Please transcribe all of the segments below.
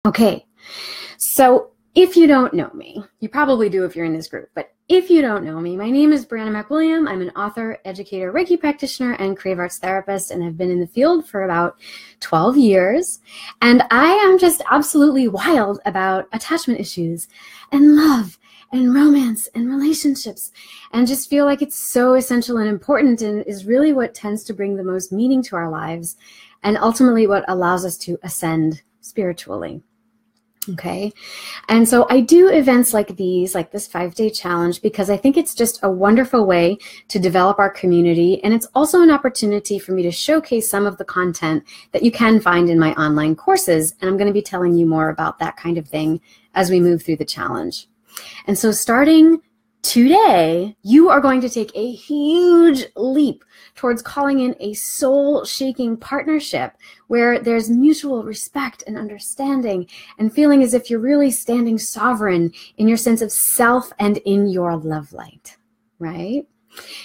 Okay, so if you don't know me, you probably do if you're in this group, but if you don't know me, my name is Brianna McWilliam. I'm an author, educator, Reiki practitioner, and creative arts therapist, and I've been in the field for about 12 years. And I am just absolutely wild about attachment issues and love and romance and relationships, and just feel like it's so essential and important and is really what tends to bring the most meaning to our lives and ultimately what allows us to ascend spiritually. Okay. And so I do events like these, like this 5-day challenge, because I think it's just a wonderful way to develop our community. And it's also an opportunity for me to showcase some of the content that you can find in my online courses. And I'm going to be telling you more about that kind of thing as we move through the challenge. And so starting today, you are going to take a huge leap towards calling in a soul-shaking partnership where there's mutual respect and understanding and feeling as if you're really standing sovereign in your sense of self and in your love light, right?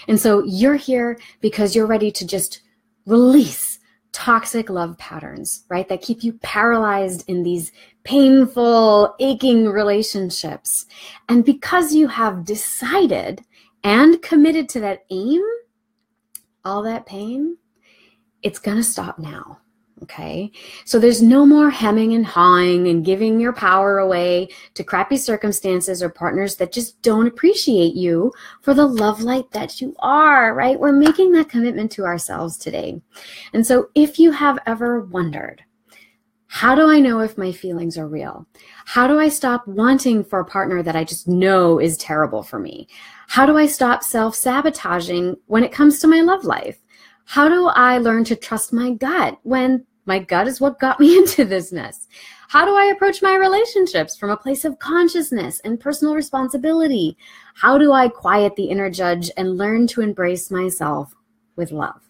And so you're here because you're ready to just release toxic love patterns, right? That keep you paralyzed in these painful, aching relationships. And because you have decided and committed to that aim, all that pain, it's going to stop now. Okay. So there's no more hemming and hawing and giving your power away to crappy circumstances or partners that just don't appreciate you for the love light that you are, right? We're making that commitment to ourselves today. And so if you have ever wondered, how do I know if my feelings are real? How do I stop wanting for a partner that I just know is terrible for me? How do I stop self-sabotaging when it comes to my love life? How do I learn to trust my gut when my gut is what got me into this mess? How do I approach my relationships from a place of consciousness and personal responsibility? How do I quiet the inner judge and learn to embrace myself with love?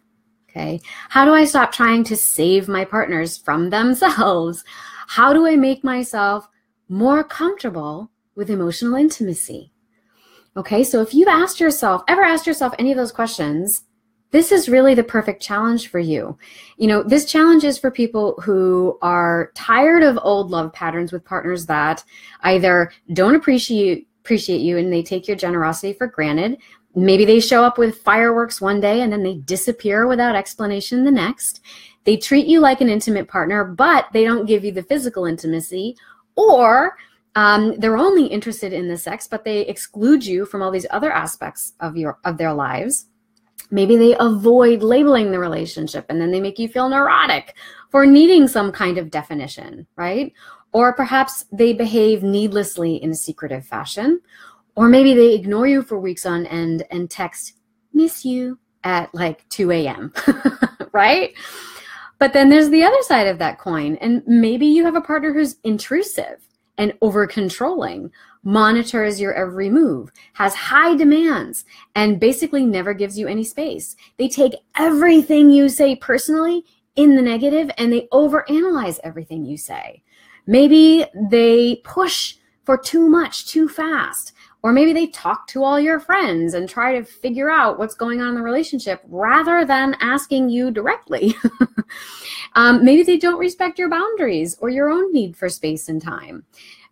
Okay. How do I stop trying to save my partners from themselves? How do I make myself more comfortable with emotional intimacy? Okay. So if you've ever asked yourself any of those questions, this is really the perfect challenge for you. You know, this challenge is for people who are tired of old love patterns with partners that either don't appreciate you and they take your generosity for granted. Maybe they show up with fireworks one day and then they disappear without explanation the next. They treat you like an intimate partner, but they don't give you the physical intimacy, or they're only interested in the sex, but they exclude you from all these other aspects of their lives. Maybe they avoid labeling the relationship and then they make you feel neurotic for needing some kind of definition, right? Or perhaps they behave needlessly in a secretive fashion. Or maybe they ignore you for weeks on end and text, miss you, at like 2 a.m., right? But then there's the other side of that coin. And maybe you have a partner who's intrusive and over-controlling, monitors your every move, has high demands, and basically never gives you any space. They take everything you say personally in the negative, and they overanalyze everything you say. Maybe they push for too much, too fast. Or maybe they talk to all your friends and try to figure out what's going on in the relationship rather than asking you directly. Maybe they don't respect your boundaries or your own need for space and time.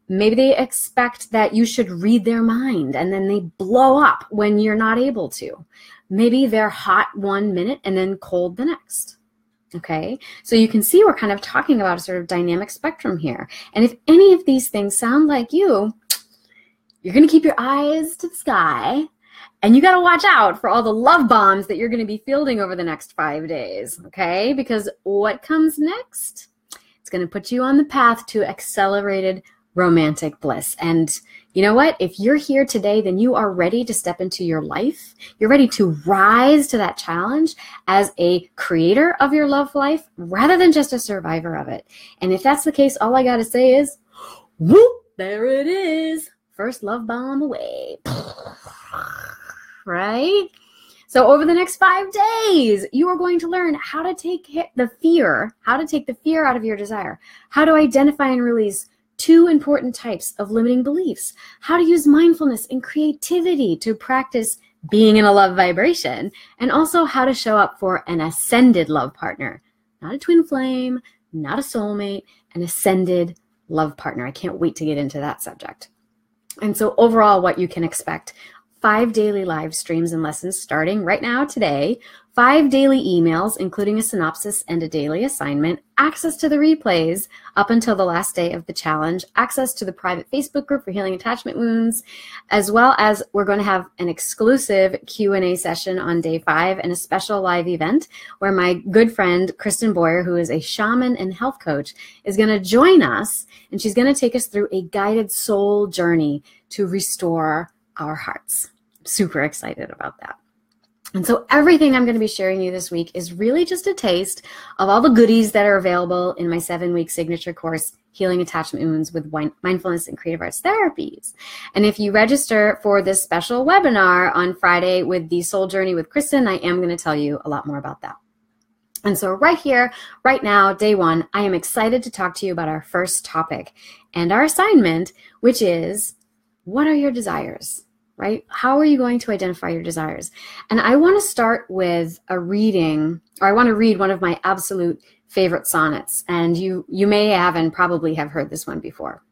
Maybe they expect that you should read their mind and then they blow up when you're not able to. Maybe they're hot 1 minute and then cold the next. Okay, so you can see we're kind of talking about a sort of dynamic spectrum here. And if any of these things sound like you're going to keep your eyes to the sky, and you got to watch out for all the love bombs that you're going to be fielding over the next 5 days, okay? Because what comes next? It's going to put you on the path to accelerated romantic bliss. And you know what? If you're here today, then you are ready to step into your life. You're ready to rise to that challenge as a creator of your love life rather than just a survivor of it. And if that's the case, all I got to say is, whoop, there it is. First love bomb away, right? So over the next 5 days, you are going to learn how to take the fear out of your desire, how to identify and release 2 important types of limiting beliefs, how to use mindfulness and creativity to practice being in a love vibration, and also how to show up for an ascended love partner, not a twin flame, not a soulmate, an ascended love partner. I can't wait to get into that subject. And so overall, what you can expect: 5 daily live streams and lessons starting right now today, 5 daily emails, including a synopsis and a daily assignment, access to the replays up until the last day of the challenge, access to the private Facebook group for healing attachment wounds, as well as we're going to have an exclusive Q&A session on day 5 and a special live event where my good friend, Kristen Boyer, who is a shaman and health coach, is going to join us, and she's going to take us through a guided soul journey to restore our hearts. Super excited about that. And so everything I'm going to be sharing you this week is really just a taste of all the goodies that are available in my 7-week signature course, Healing Attachment Wounds with Mindfulness and Creative Arts Therapies. And if you register for this special webinar on Friday with the Soul Journey with Kristen, I am going to tell you a lot more about that. And so right here, right now, day 1, I am excited to talk to you about our first topic and our assignment, which is, what are your desires? Right? How are you going to identify your desires? And I want to start with a reading, or I want to read one of my absolute favorite sonnets. And you may have and probably have heard this one before.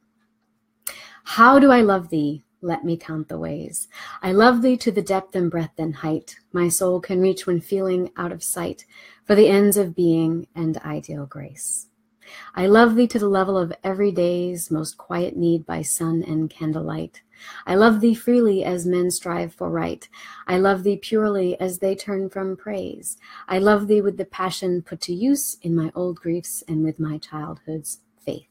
How do I love thee? Let me count the ways. I love thee to the depth and breadth and height my soul can reach when feeling out of sight for the ends of being and ideal grace. I love thee to the level of every day's most quiet need by sun and candlelight. I love thee freely as men strive for right. I love thee purely as they turn from praise. I love thee with the passion put to use in my old griefs and with my childhood's faith.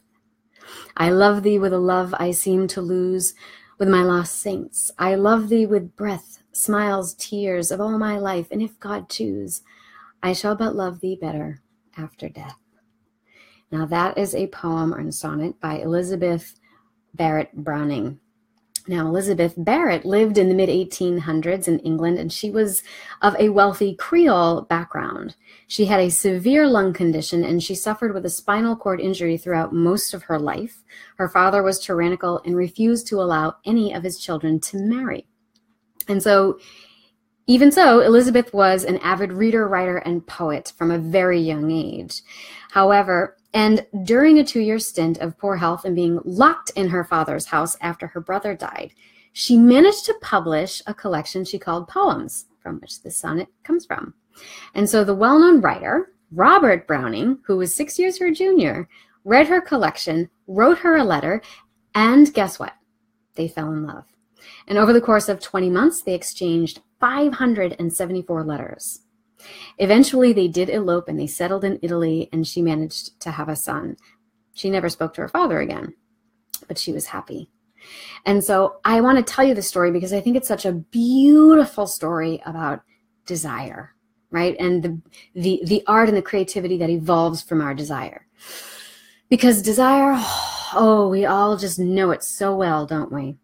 I love thee with a love I seem to lose with my lost saints. I love thee with breath, smiles, tears of all my life, and if God choose, I shall but love thee better after death. Now that is a poem or a sonnet by Elizabeth Barrett Browning. Now, Elizabeth Barrett lived in the mid-1800s in England, and she was of a wealthy Creole background. She had a severe lung condition, and she suffered with a spinal cord injury throughout most of her life. Her father was tyrannical and refused to allow any of his children to marry. And so, even so, Elizabeth was an avid reader, writer, and poet from a very young age. However, and during a 2-year stint of poor health and being locked in her father's house after her brother died, she managed to publish a collection she called Poems, from which this sonnet comes from. And so the well-known writer, Robert Browning, who was 6 years her junior, read her collection, wrote her a letter, and guess what? They fell in love. And over the course of 20 months, they exchanged 574 letters. Eventually, they did elope and they settled in Italy, and she managed to have a son. She never spoke to her father again, but she was happy. And so I want to tell you the story because I think it's such a beautiful story about desire, right? And the art and the creativity that evolves from our desire. Because desire, oh, we all just know it so well, don't we?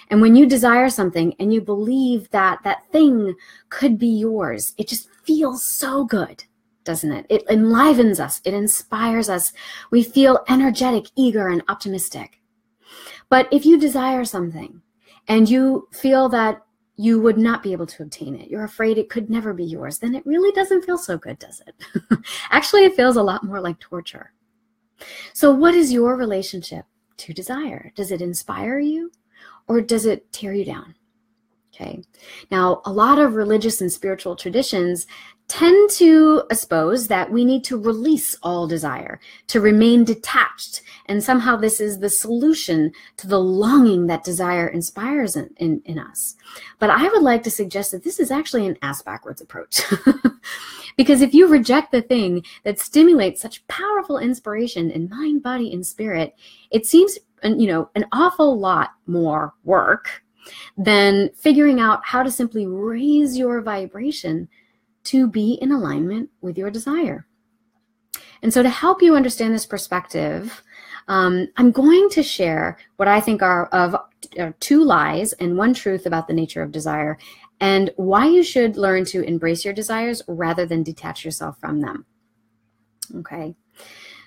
And when you desire something and you believe that that thing could be yours, it just feels so good, doesn't it? It enlivens us. It inspires us. We feel energetic, eager, and optimistic. But if you desire something and you feel that you would not be able to obtain it, you're afraid it could never be yours, then it really doesn't feel so good, does it? Actually, it feels a lot more like torture. So what is your relationship to desire? Does it inspire you? Or does it tear you down? Okay. Now, a lot of religious and spiritual traditions tend to espouse that we need to release all desire, to remain detached, and somehow this is the solution to the longing that desire inspires in us. But I would like to suggest that this is actually an ass-backwards approach. Because if you reject the thing that stimulates such powerful inspiration in mind, body, and spirit, it seems an awful lot more work than figuring out how to simply raise your vibration to be in alignment with your desire. And so to help you understand this perspective, I'm going to share what I think are 2 lies and 1 truth about the nature of desire and why you should learn to embrace your desires rather than detach yourself from them. Okay,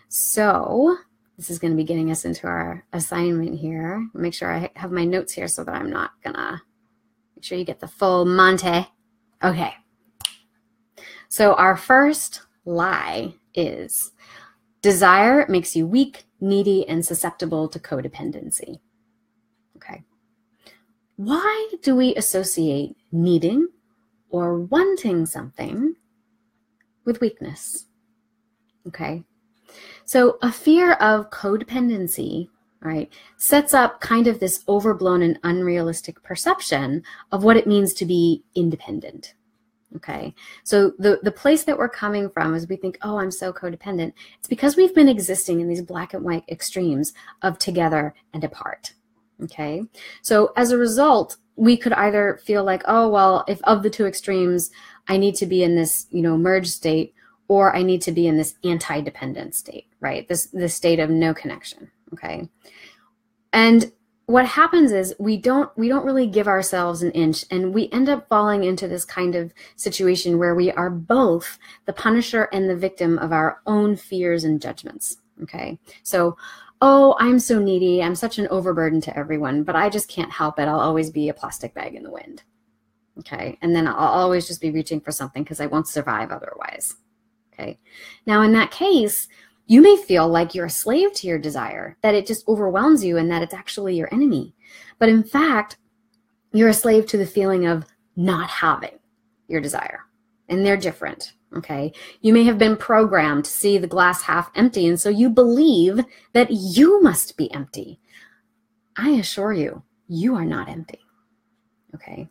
so this is going to be getting us into our assignment here. Make sure I have my notes here so that I'm not going to make sure you get the full Monte. Okay. So our first lie is desire makes you weak, needy, and susceptible to codependency. Okay. Why do we associate needing or wanting something with weakness? Okay. So a fear of codependency, right, sets up kind of this overblown and unrealistic perception of what it means to be independent. Okay, so the place that we're coming from is we think, oh, I'm so codependent. It's because we've been existing in these black and white extremes of together and apart. Okay, so as a result, we could either feel like, oh, well, if of the two extremes, I need to be in this, merged state, or I need to be in this anti-dependent state, right? This state of no connection, okay? And what happens is we don't really give ourselves an inch, and we end up falling into this kind of situation where we are both the punisher and the victim of our own fears and judgments, okay? So, oh, I'm so needy, I'm such an overburden to everyone, but I just can't help it. I'll always be a plastic bag in the wind, okay? And then I'll always just be reaching for something because I won't survive otherwise. Okay. Now, in that case, you may feel like you're a slave to your desire, that it just overwhelms you and that it's actually your enemy. But in fact, you're a slave to the feeling of not having your desire. And they're different. Okay. You may have been programmed to see the glass half empty, and so you believe that you must be empty. I assure you, you are not empty. Okay.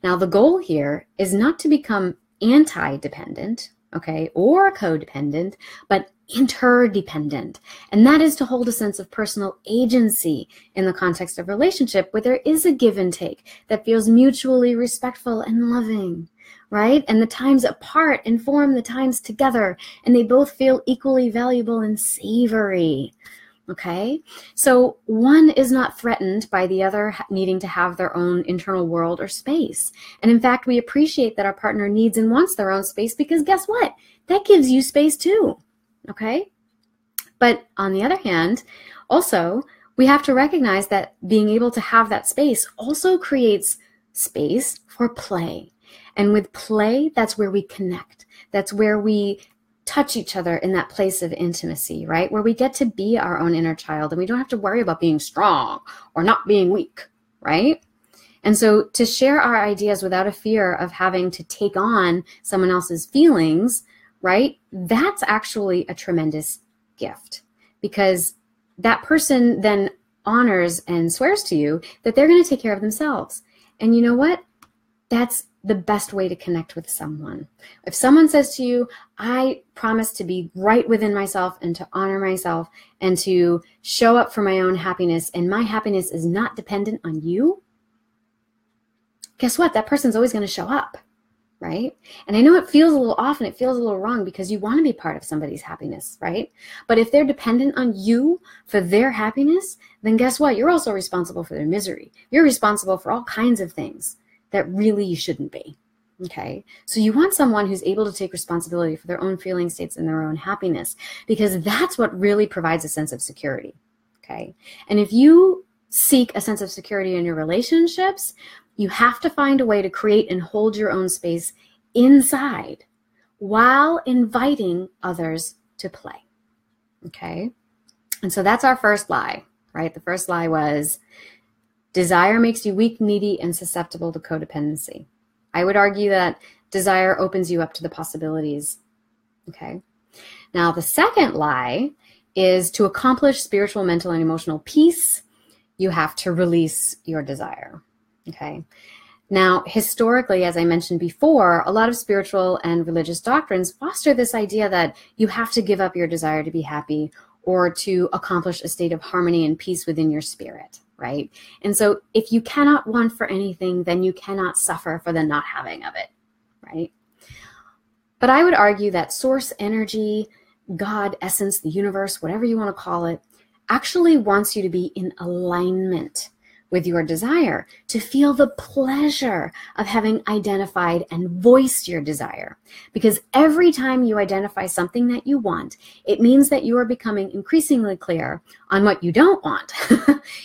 Now, the goal here is not to become anti-dependent, okay, or codependent, but interdependent. And that is to hold a sense of personal agency in the context of relationship where there is a give and take that feels mutually respectful and loving, right? And the times apart inform the times together, and they both feel equally valuable and savory. Okay, so one is not threatened by the other needing to have their own internal world or space. And in fact, we appreciate that our partner needs and wants their own space because guess what? That gives you space too. Okay, but on the other hand, also, we have to recognize that being able to have that space also creates space for play. And with play, that's where we connect. That's where we touch each other in that place of intimacy, right? Where we get to be our own inner child and we don't have to worry about being strong or not being weak, right? And so to share our ideas without a fear of having to take on someone else's feelings, right? That's actually a tremendous gift because that person then honors and swears to you that they're going to take care of themselves. And you know what? That's the best way to connect with someone. If someone says to you, I promise to be right within myself and to honor myself and to show up for my own happiness, and my happiness is not dependent on you, guess what? That person's always going to show up, right? And I know it feels a little off and it feels a little wrong because you want to be part of somebody's happiness, right? But if they're dependent on you for their happiness, then guess what? You're also responsible for their misery. You're responsible for all kinds of things that really you shouldn't be, okay? So you want someone who's able to take responsibility for their own feeling states and their own happiness because that's what really provides a sense of security, okay? And if you seek a sense of security in your relationships, you have to find a way to create and hold your own space inside while inviting others to play, okay? And so that's our first lie, right? The first lie was, desire makes you weak, needy, and susceptible to codependency. I would argue that desire opens you up to the possibilities, okay? Now, the second lie is to accomplish spiritual, mental, and emotional peace, you have to release your desire, okay? Now, historically, as I mentioned before, a lot of spiritual and religious doctrines foster this idea that you have to give up your desire to be happy or to accomplish a state of harmony and peace within your spirit, right? And so if you cannot want for anything, then you cannot suffer for the not having of it, right? But I would argue that source energy, God, essence, the universe, whatever you want to call it, actually wants you to be in alignment with your desire, to feel the pleasure of having identified and voiced your desire. Because every time you identify something that you want, it means that you are becoming increasingly clear on what you don't want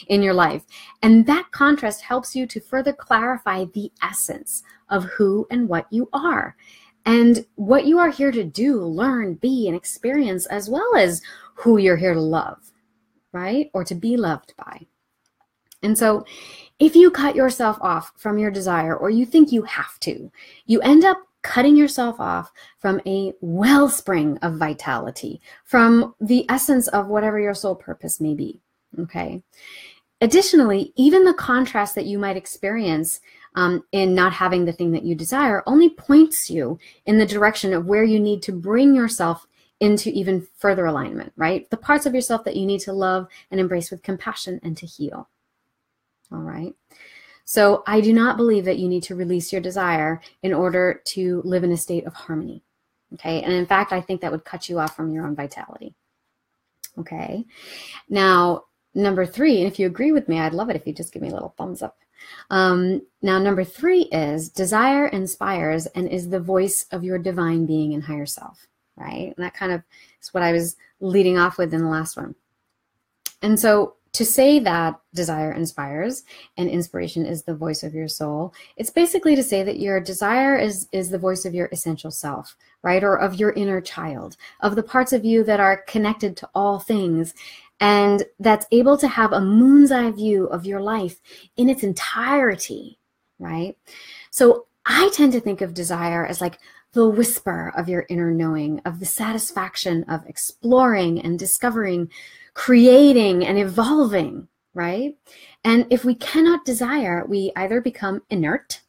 in your life. And that contrast helps you to further clarify the essence of who and what you are, and what you are here to do, learn, be, and experience, as well as who you're here to love. right? Or to be loved by. And so if you cut yourself off from your desire, or you think you have to, you end up cutting yourself off from a wellspring of vitality, from the essence of whatever your soul purpose may be, okay? Additionally, even the contrast that you might experience in not having the thing that you desire only points you in the direction of where you need to bring yourself into even further alignment, right? The parts of yourself that you need to love and embrace with compassion and to heal. All right. So I do not believe that you need to release your desire in order to live in a state of harmony. Okay. And in fact, I think that would cut you off from your own vitality. Okay. Now, number 3, and if you agree with me, I'd love it if you just give me a little thumbs up. Now, number 3 is desire inspires and is the voice of your divine being and higher self, right? And that kind of is what I was leading off with in the last one. And so to say that desire inspires and inspiration is the voice of your soul, it's basically to say that your desire is the voice of your essential self, right? Or of your inner child, of the parts of you that are connected to all things and that's able to have a moon's eye view of your life in its entirety, right? So I tend to think of desire as like the whisper of your inner knowing, of the satisfaction of exploring and discovering, creating and evolving, right? And if we cannot desire, we either become inert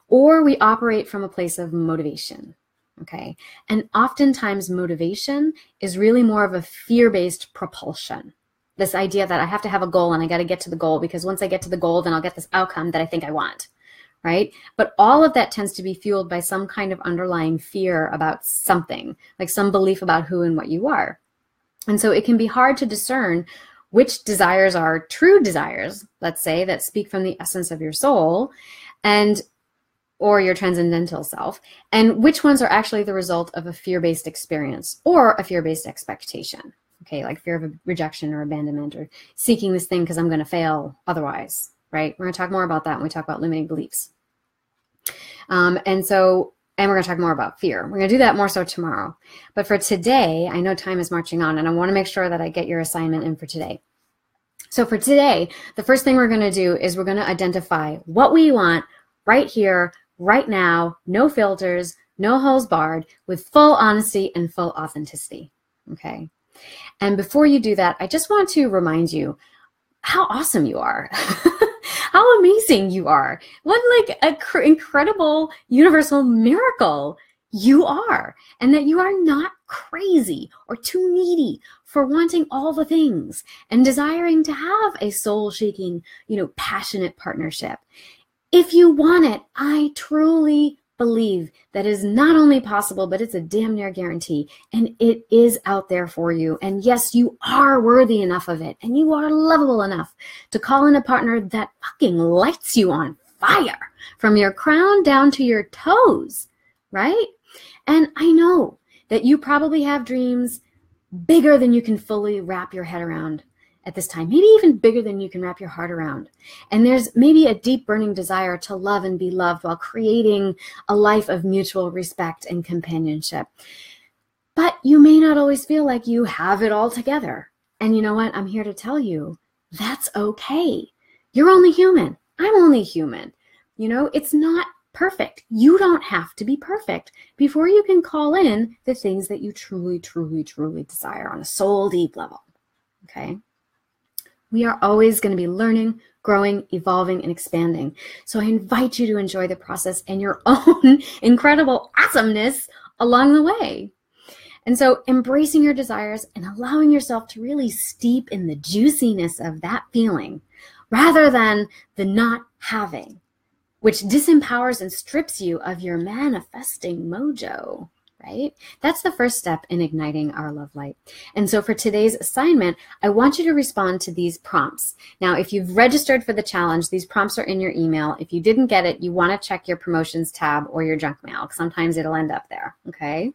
or we operate from a place of motivation, okay? And oftentimes motivation is really more of a fear-based propulsion. This idea that I have to have a goal and I got to get to the goal because once I get to the goal, then I'll get this outcome that I think I want, right? But all of that tends to be fueled by some kind of underlying fear about something, like some belief about who and what you are. And so it can be hard to discern which desires are true desires, let's say, that speak from the essence of your soul or your transcendental self, and which ones are actually the result of a fear-based experience or a fear-based expectation, okay, like fear of rejection or abandonment or seeking this thing because I'm going to fail otherwise, right? We're going to talk more about that when we talk about limiting beliefs. And we're going to talk more about fear. We're going to do that more so tomorrow. But for today, I know time is marching on, and I want to make sure that I get your assignment in for today. So for today, the first thing we're going to do is we're going to identify what we want right here, right now, no filters, no holes barred, with full honesty and full authenticity, okay? And before you do that, I just want to remind you how awesome you are. How amazing you are. What like an incredible universal miracle you are. And that you are not crazy or too needy for wanting all the things and desiring to have a soul-shaking, passionate partnership. If you want it, I truly believe that is not only possible, but it's a damn near guarantee. And it is out there for you. And yes, you are worthy enough of it. And you are lovable enough to call in a partner that fucking lights you on fire from your crown down to your toes, right? And I know that you probably have dreams bigger than you can fully wrap your head around at this time, maybe even bigger than you can wrap your heart around. And there's maybe a deep burning desire to love and be loved while creating a life of mutual respect and companionship. But you may not always feel like you have it all together. And you know what? I'm here to tell you that's okay. You're only human. I'm only human. It's not perfect. You don't have to be perfect before you can call in the things that you truly, truly, truly desire on a soul deep level. Okay? We are always going to be learning, growing, evolving, and expanding. So I invite you to enjoy the process and your own incredible awesomeness along the way. And so embracing your desires and allowing yourself to really steep in the juiciness of that feeling rather than the not having, which disempowers and strips you of your manifesting mojo. Right? That's the first step in igniting our love light. And so for today's assignment, I want you to respond to these prompts. Now, if you've registered for the challenge, these prompts are in your email. If you didn't get it, you want to check your promotions tab or your junk mail. Sometimes it'll end up there. Okay?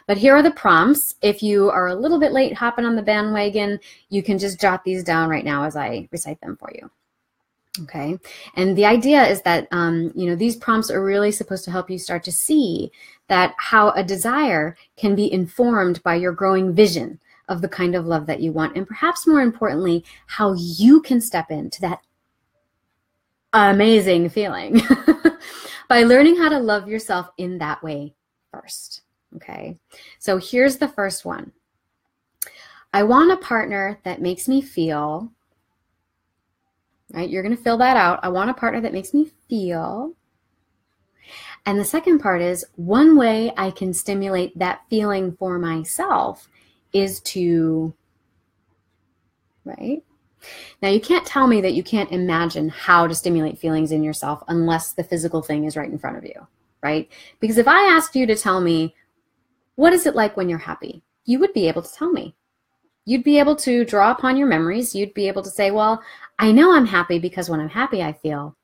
But here are the prompts. If you are a little bit late hopping on the bandwagon, you can just jot these down right now as I recite them for you. Okay. And the idea is that, these prompts are really supposed to help you start to see that how a desire can be informed by your growing vision of the kind of love that you want, and perhaps more importantly, how you can step into that amazing feeling by learning how to love yourself in that way first. Okay, so here's the first one. I want a partner that makes me feel, right? You're going to fill that out. I want a partner that makes me feel. And the second part is, one way I can stimulate that feeling for myself is to, right? Now, you can't tell me that you can't imagine how to stimulate feelings in yourself unless the physical thing is right in front of you, right? Because if I asked you to tell me, what is it like when you're happy? You would be able to tell me. You'd be able to draw upon your memories. You'd be able to say, well, I know I'm happy because when I'm happy, I feel.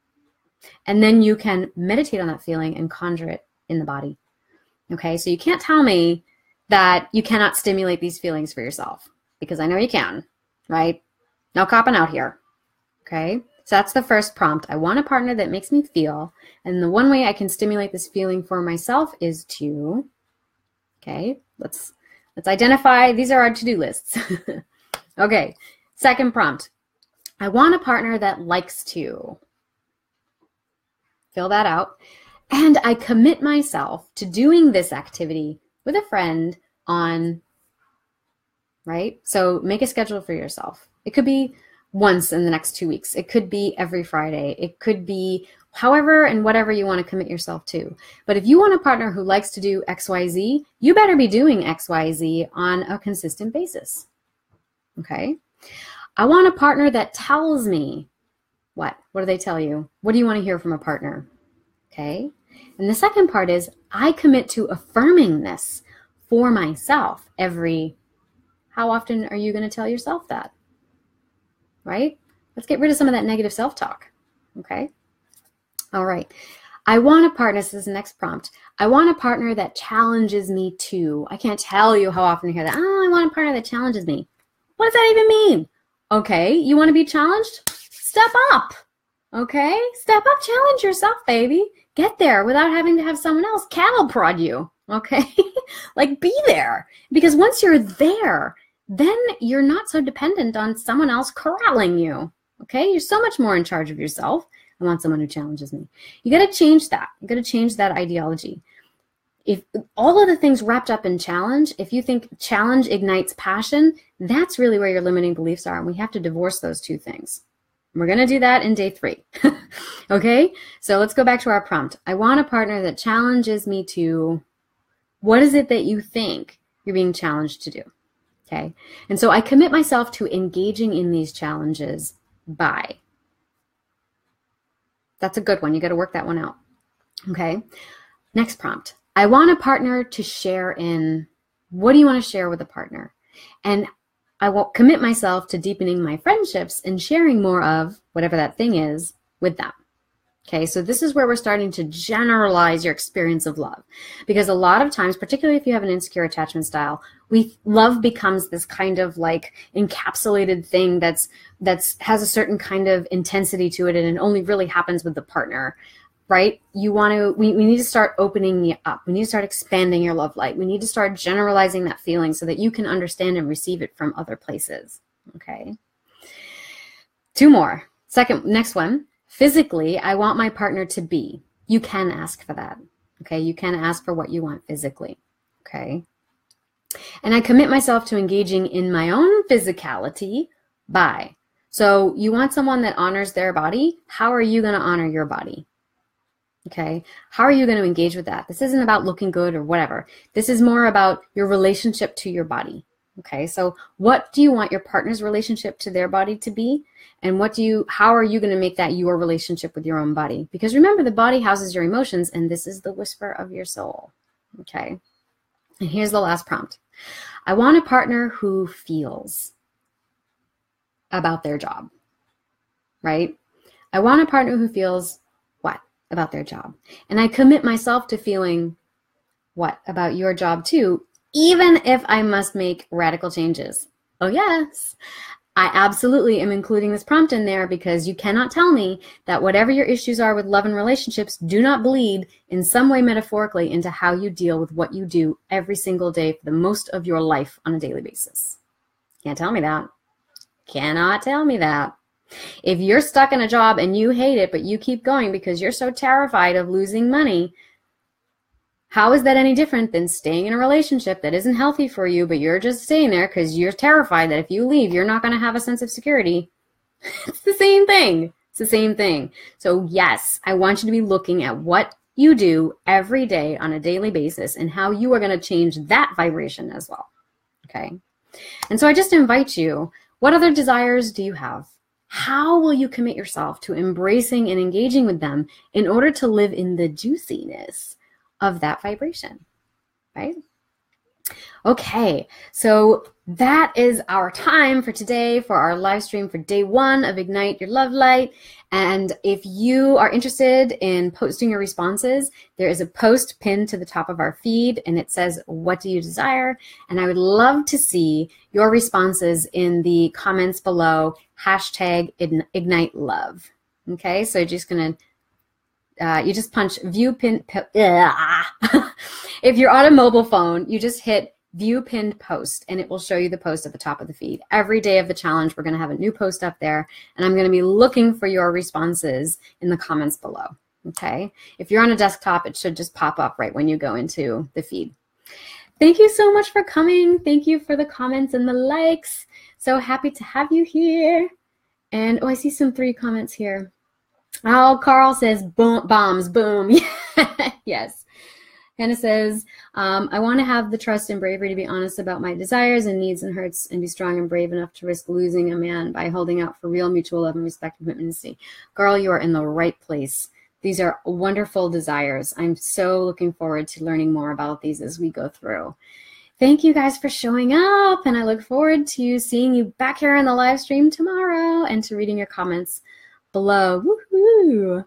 And then you can meditate on that feeling and conjure it in the body. Okay, so you can't tell me that you cannot stimulate these feelings for yourself, because I know you can, right? No copping out here. Okay, so that's the first prompt. I want a partner that makes me feel. And the one way I can stimulate this feeling for myself is to, okay, let's identify, these are our to-do lists. Okay, second prompt. I want a partner that likes to. Fill that out. And I commit myself to doing this activity with a friend on, right? So make a schedule for yourself. It could be once in the next 2 weeks. It could be every Friday. It could be however and whatever you want to commit yourself to. But if you want a partner who likes to do XYZ, you better be doing XYZ on a consistent basis. Okay? I want a partner that tells me what? What do they tell you? What do you want to hear from a partner? Okay? And the second part is, I commit to affirming this for myself how often are you going to tell yourself that? Right? Let's get rid of some of that negative self-talk. Okay? All right. I want a partner, this is the next prompt. I want a partner that challenges me too. I can't tell you how often you hear that. Oh, I want a partner that challenges me. What does that even mean? Okay, you want to be challenged? Step up. Okay? Step up, challenge yourself, baby. Get there without having to have someone else cattle prod you. Okay? Like, be there. Because once you're there, then you're not so dependent on someone else corralling you. Okay? You're so much more in charge of yourself. I want someone who challenges me. You got to change that. You got to change that ideology. If all of the things wrapped up in challenge, if you think challenge ignites passion, that's really where your limiting beliefs are. And we have to divorce those two things. We're going to do that in day 3. Okay? So let's go back to our prompt. I want a partner that challenges me to, what is it that you think you're being challenged to do? Okay? And so I commit myself to engaging in these challenges by. That's a good one. You got to work that one out. Okay? Next prompt. I want a partner to share in, what do you want to share with a partner? And I will commit myself to deepening my friendships and sharing more of whatever that thing is with them. Okay, so this is where we're starting to generalize your experience of love. Because a lot of times, particularly if you have an insecure attachment style, love becomes this kind of like encapsulated thing that's has a certain kind of intensity to it, and it only really happens with the partner. Right? We need to start opening it up. We need to start expanding your love light. We need to start generalizing that feeling so that you can understand and receive it from other places. Okay. 2 more. Next one. Physically, I want my partner to be. You can ask for that. Okay. You can ask for what you want physically. Okay. And I commit myself to engaging in my own physicality by. So you want someone that honors their body. How are you going to honor your body? Okay, how are you going to engage with that? This isn't about looking good or whatever. This is more about your relationship to your body. Okay, so what do you want your partner's relationship to their body to be? And how are you going to make that your relationship with your own body? Because remember, the body houses your emotions, and this is the whisper of your soul. Okay, and here's the last prompt. I want a partner who feels about their job, right? I want a partner who feels about their job. And I commit myself to feeling what about your job too, even if I must make radical changes. Oh yes, I absolutely am including this prompt in there because you cannot tell me that whatever your issues are with love and relationships do not bleed in some way metaphorically into how you deal with what you do every single day for the most of your life on a daily basis. Can't tell me that. Cannot tell me that. If you're stuck in a job and you hate it, but you keep going because you're so terrified of losing money, how is that any different than staying in a relationship that isn't healthy for you, but you're just staying there because you're terrified that if you leave, you're not going to have a sense of security? It's the same thing. It's the same thing. So yes, I want you to be looking at what you do every day on a daily basis and how you are going to change that vibration as well. Okay. And so I just invite you, what other desires do you have? How will you commit yourself to embracing and engaging with them in order to live in the juiciness of that vibration, right? Okay, so that is our time for today for our live stream for day 1 of Ignite Your Love Light. And if you are interested in posting your responses, there is a post pinned to the top of our feed and it says, what do you desire? And I would love to see your responses in the comments below, hashtag Ignite Love. Okay, so just gonna you just punch view pin. If you're on a mobile phone, you just hit view pinned post and it will show you the post at the top of the feed. Every day of the challenge, we're going to have a new post up there and I'm going to be looking for your responses in the comments below. Okay. If you're on a desktop, it should just pop up right when you go into the feed. Thank you so much for coming. Thank you for the comments and the likes. So happy to have you here. And oh, I see some 3 comments here. Oh, Carl says boom, bombs, boom. Yes. Hannah says, I want to have the trust and bravery to be honest about my desires and needs and hurts and be strong and brave enough to risk losing a man by holding out for real mutual love and respect and commitment. Girl, you are in the right place. These are wonderful desires. I'm so looking forward to learning more about these as we go through. Thank you guys for showing up, and I look forward to seeing you back here in the live stream tomorrow and to reading your comments below. Woohoo!